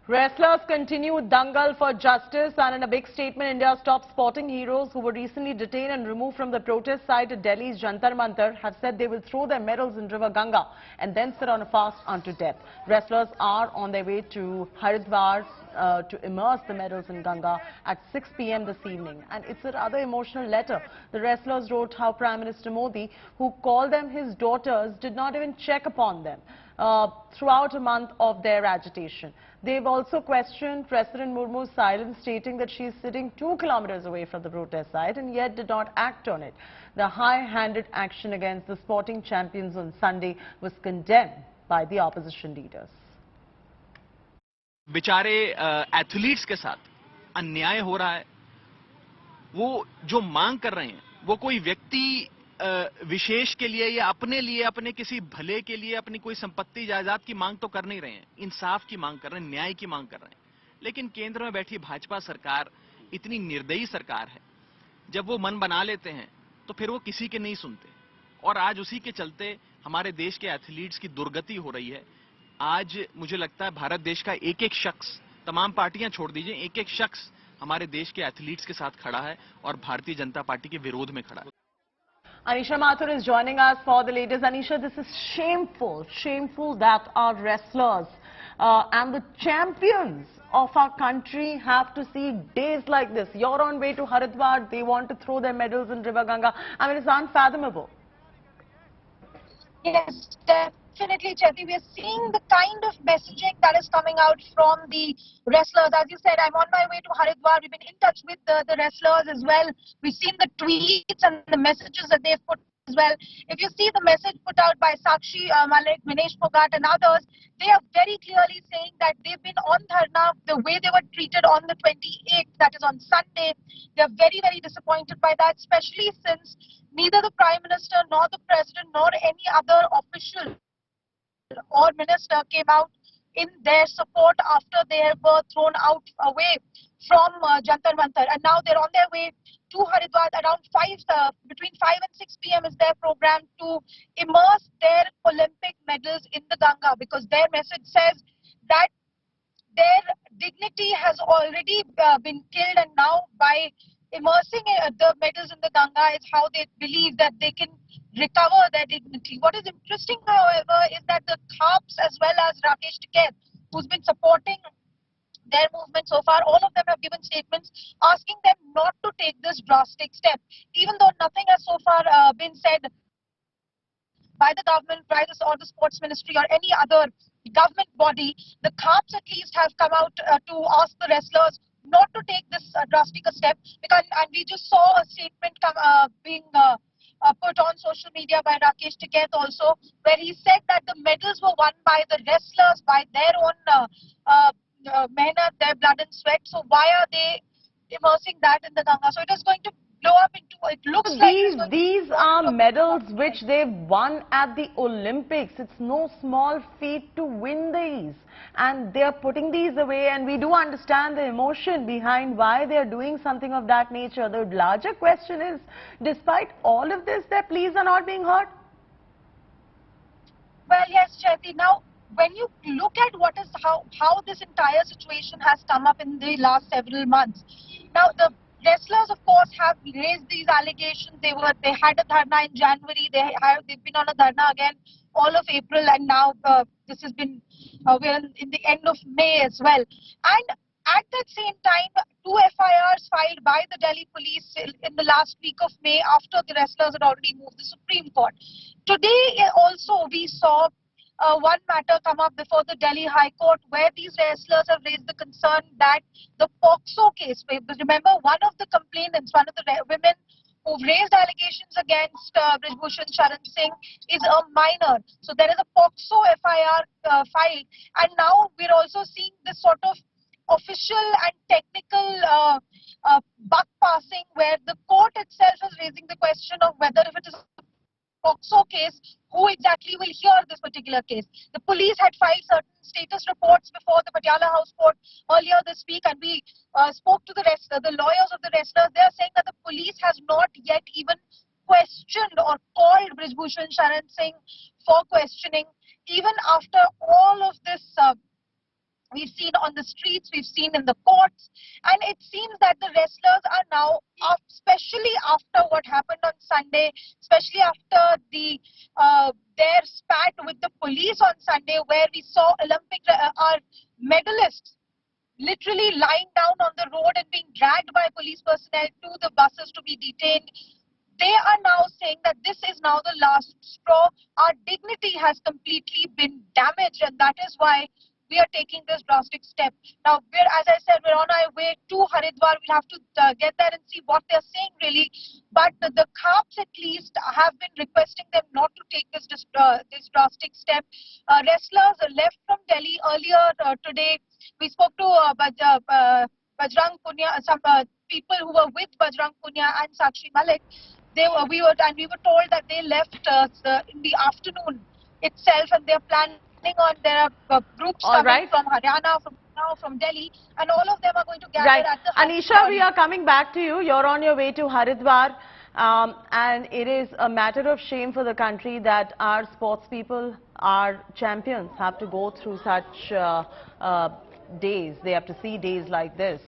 Wrestlers continue Dangal for justice, and in a big statement, India's top sporting heroes who were recently detained and removed from the protest site at Delhi's Jantar Mantar have said they will throw their medals in River Ganga and then sit on a fast unto death. Wrestlers are on their way to Haridwar to immerse the medals in Ganga at 6 p.m. this evening. And it's a rather emotional letter. The wrestlers wrote how Prime Minister Modi, who called them his daughters, did not even check upon them throughout a month of their agitation. They've also questioned President Murmu's silence, stating that she is sitting 2 kilometers away from the protest site and yet did not act on it. The high-handed action against the sporting champions on Sunday was condemned by the opposition leaders. बेचारे athletes के साथ अन्याय हो रहा है। वो जो मांग कर रहे हैं वो कोई व्यक्ति विशेष के लिए या अपने लिए, अपने किसी भले के लिए, अपनी कोई संपत्ति जायदाद की मांग तो कर नहीं रहे हैं, इंसाफ की मांग कर रहे हैं, न्याय की मांग कर रहे हैं। लेकिन केंद्र में बैठी भाजपा सरकार इतनी निर्दयी सरकार है, जब वो मन बना लेते हैं तो फिर वो किसी के नहीं सुनते। और आज उसी के चलते हमारे देश के एथलीट्स की दुर्गति हो रही है। आज मुझे लगता है भारत देश का एक एक शख्स, तमाम पार्टियां छोड़ दीजिए, एक एक शख्स हमारे देश के एथलीट्स के साथ खड़ा है और भारतीय जनता पार्टी के विरोध में खड़ा है। Anisha Mathur is joining us for the latest. Anisha, this is shameful that our wrestlers and the champions of our country have to see days like this. You're on way to Haridwar, they want to throw their medals in River Ganga. I mean, it's unfathomable. Yes, definitely, Chetty. We are seeing the kind of messaging that is coming out from the wrestlers. As you said, I'm on my way to Haridwar. We've been in touch with the wrestlers as well. We've seen the tweets and the messages that they've put as well. If you see the message put out by Sakshee Malikkh, Vinesh, Phogat and others, they are very clearly saying that they've been on dharna the way they were treated on the 28th, that is on Sunday. They are very, very disappointed by that, especially since neither the Prime Minister nor the President nor any other official or minister came out in their support after they were thrown out away from Jantar Mantar. And now they're on their way to Haridwar around between 5 and 6 p.m. is their program to immerse their Olympic medals in the Ganga, because their message says that their dignity has already been killed, and now by immersing the medals in the Ganga is how they believe that they can recover their dignity. What is interesting, however, is that the Khaps as well as Rakesh Tiket, who's been supporting their movement so far, all of them have given statements asking them not to take this drastic step, even though nothing has so far been said by the government, or the sports ministry or any other government body. The Khaps at least have come out to ask the wrestlers not to take this drastic a step, because, and we just saw a statement being put on social media by Rakesh Tiket also, where he said that the medals were won by the wrestlers, by their own mehnat, their blood and sweat. So why are they immersing that in the Ganga? So it is going to blow up into, it looks like these are medals which they've won at the Olympics. It's no small feat to win these, and they're putting these away, and we do understand the emotion behind why they're doing something of that nature. The larger question is, despite all of this, their pleas are not being heard. Well, yes, Chetty. Now, when you look at what is how this entire situation has come up in the last several months, now the wrestlers, of course, have raised these allegations. They had a dharna in January. They've been on a dharna again all of April, and now this has been we're in the end of May as well. And at that same time, 2 FIRs filed by the Delhi police in the last week of May after the wrestlers had already moved the Supreme Court. Today also we saw one matter come up before the Delhi High Court, where these wrestlers have raised the concern that the POXO case, remember one of the complainants, one of the women who've raised allegations against Brij Bhushan Singh is a minor. So there is a POXO FIR filed, and now we're also seeing this sort of official and technical buck passing, where the court itself is raising the question of whether if it is POXO case, who exactly will hear this particular case. The police had filed certain status reports before the Patiala House Court earlier this week, and we spoke to the lawyers of the wrestlers. They are saying that the police has not yet even questioned or called Brij Bhushan Singh for questioning, even after all of this We've seen on the streets, we've seen in the courts, and it seems that the wrestlers are now, especially after what happened on Sunday, especially after their spat with the police on Sunday, where we saw our medalists literally lying down on the road and being dragged by police personnel to the buses to be detained. They are now saying that this is now the last straw. Our dignity has completely been damaged, and that is why we are taking this drastic step. Now, as I said, we're on our way to Haridwar. We'll have to get there and see what they're saying really. But the cops at least have been requesting them not to take this drastic step. Wrestlers left from Delhi earlier today. We spoke to Bajrang Punia, some people who were with Bajrang Punia and Sakshee Malikkh. We were told that they left in the afternoon itself, and they're planning on, there are groups All coming right. from Haryana, from Delhi, and all of them are going to gather Right. at the Anisha, we are coming back to you. You're on your way to Haridwar. And it is a matter of shame for the country that our sports people, our champions, have to go through such days. They have to see days like this.